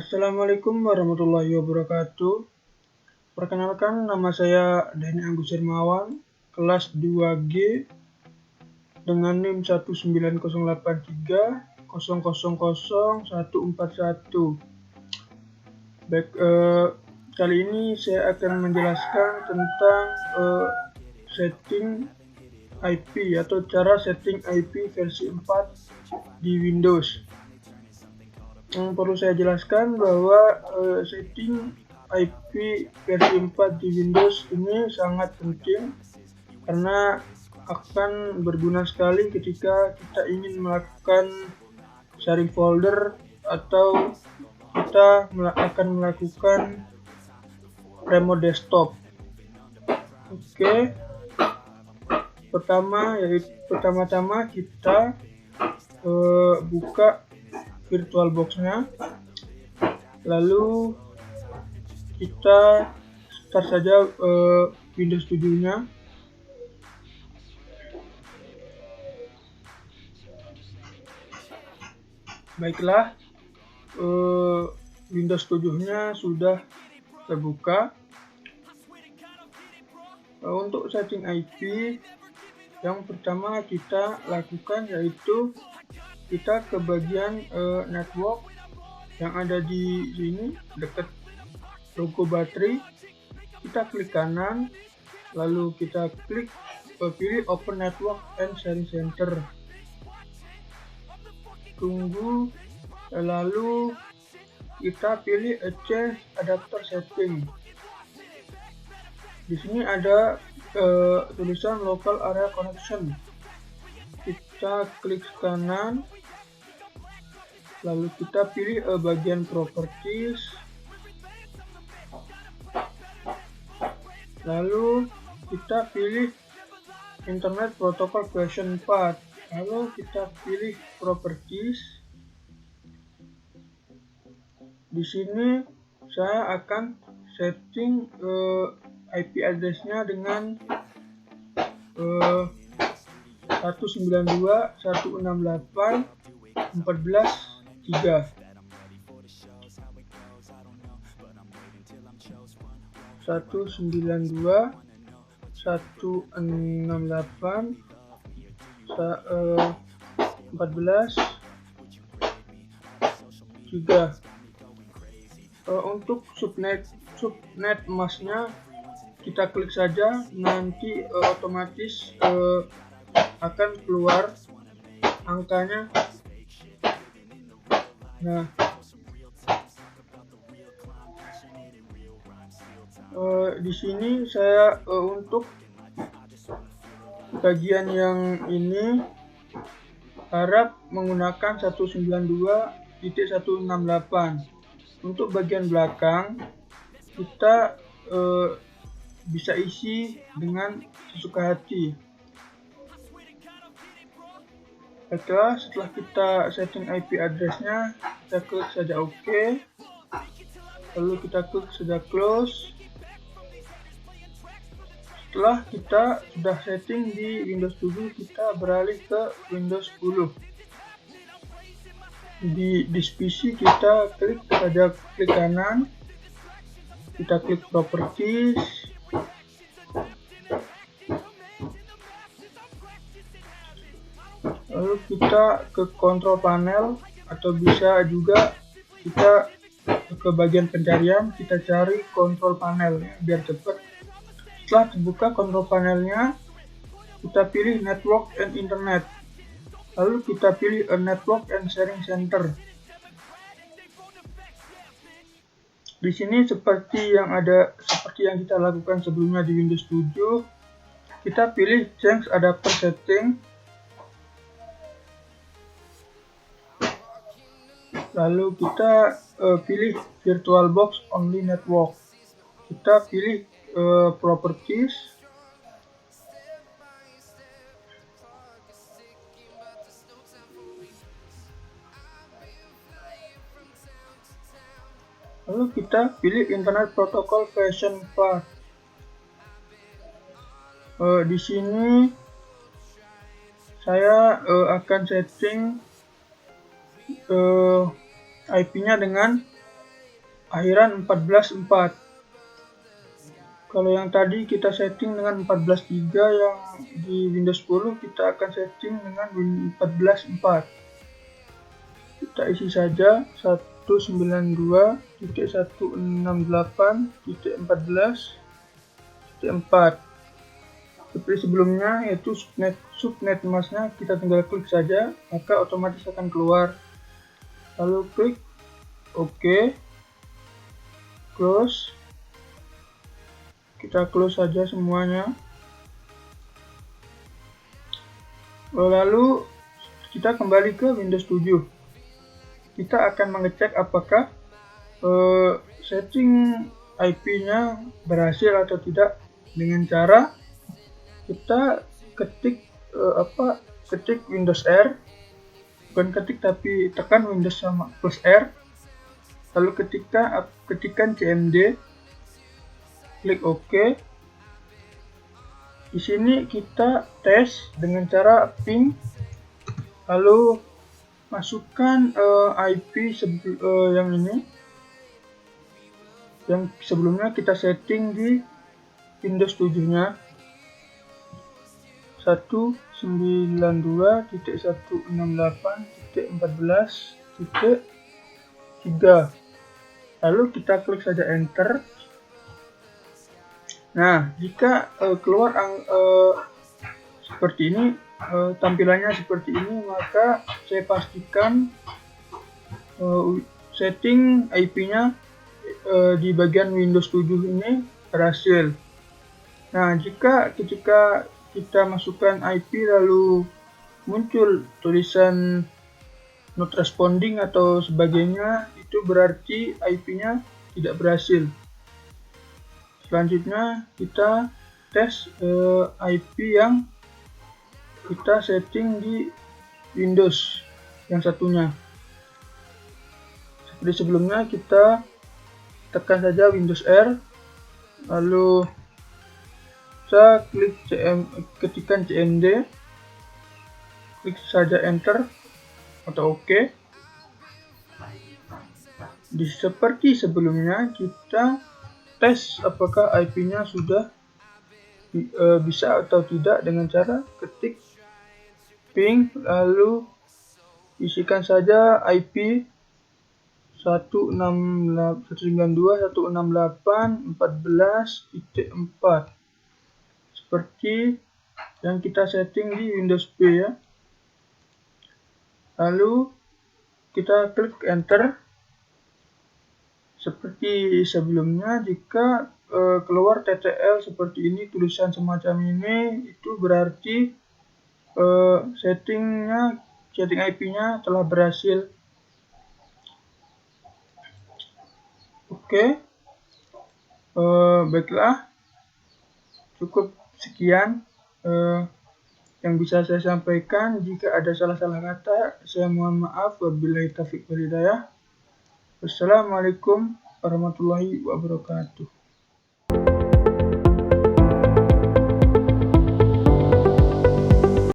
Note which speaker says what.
Speaker 1: Assalamualaikum warahmatullahi wabarakatuh. Perkenalkan, nama saya Dani Agus Hermawan, kelas 2G dengan NIM 19083000141. Baik, kali ini saya akan menjelaskan tentang setting IP atau cara setting IP versi 4 di Windows. Perlu saya jelaskan bahwa setting IP versi 4 di Windows ini sangat penting karena akan berguna sekali ketika kita ingin melakukan sharing folder atau kita akan melakukan remote desktop. Oke. Pertama-tama kita buka VirtualBox-nya, lalu kita start saja Windows 7-nya. Baiklah, Windows 7-nya sudah terbuka. Untuk setting IP, yang pertama kita lakukan yaitu kita ke bagian network yang ada di sini dekat logo baterai. Kita klik kanan, lalu kita pilih Open Network and Sharing Center. Tunggu, lalu kita pilih Change Adapter Setting. Di sini ada tulisan Local Area Connection. Kita klik kanan, lalu kita pilih bagian Properties, lalu kita pilih Internet Protocol version 4, lalu kita pilih Properties. Di sini saya akan setting IP address-nya dengan 192.168.14.3. 192.168.14.3. Untuk subnet mask-nya kita klik saja, nanti otomatis akan keluar angkanya. Nah, di sini saya untuk bagian yang ini harap menggunakan 192.168. Untuk bagian belakang kita bisa isi dengan sesuka hati. Setelah kita setting IP address-nya, kita klik saja OK, lalu kita klik saja close. Setelah kita sudah setting di Windows 7, kita beralih ke Windows 10. Di disk PC kita klik kanan, kita klik Properties, lalu kita ke Control Panel, atau bisa juga kita ke bagian pencarian, kita cari Control Panel biar cepat. Setelah terbuka Control Panelnya, kita pilih Network and Internet, lalu kita pilih Network and Sharing Center. Di sini seperti yang kita lakukan sebelumnya di Windows 7, kita pilih Change Adapter Setting, lalu kita pilih VirtualBox Only Network. Kita pilih Properties, lalu kita pilih Internet Protocol version 4. Di sini saya akan setting IP-nya dengan akhiran 14.4. Kalau yang tadi kita setting dengan 14.3, yang di Windows 10 kita akan setting dengan 14.4. Kita isi saja 192.168.14.4. seperti sebelumnya, yaitu subnet masknya kita tinggal klik saja, maka otomatis akan keluar. Lalu klik OK, close. Kita close saja semuanya. Lalu kita kembali ke Windows 7. Kita akan mengecek apakah setting IP-nya berhasil atau tidak dengan cara kita ketik ketik Windows R, bukan ketik tapi tekan Windows sama plus R, lalu ketikkan cmd, klik OK. Di sini kita tes dengan cara ping, lalu masukkan IP yang ini, yang sebelumnya kita setting di Windows 7-nya, 192.168.14.3. lalu kita klik saja enter. Nah, jika keluar seperti ini, tampilannya seperti ini, maka saya pastikan setting IP-nya di bagian Windows 7 ini berhasil. Nah, jika ketika kita masukkan IP lalu muncul tulisan not responding atau sebagainya, itu berarti IP-nya tidak berhasil. Selanjutnya kita tes IP yang kita setting di Windows yang satunya. Seperti sebelumnya, kita tekan saja Windows R, lalu kita klik ketikkan cmd, klik saja enter atau OK. Seperti sebelumnya, kita tes apakah IP-nya sudah bisa atau tidak dengan cara ketik ping, lalu isikan saja IP 192.168.14.4 seperti yang kita setting di Windows P ya. Lalu kita klik enter. Seperti sebelumnya, jika keluar TTL seperti ini, tulisan semacam ini, itu berarti setting IP-nya telah berhasil. Oke, baiklah, cukup sekian yang bisa saya sampaikan. Jika ada salah-salah kata, saya mohon maaf. Wabillahi taufiq wal hidayah. Wassalamualaikum warahmatullahi wabarakatuh.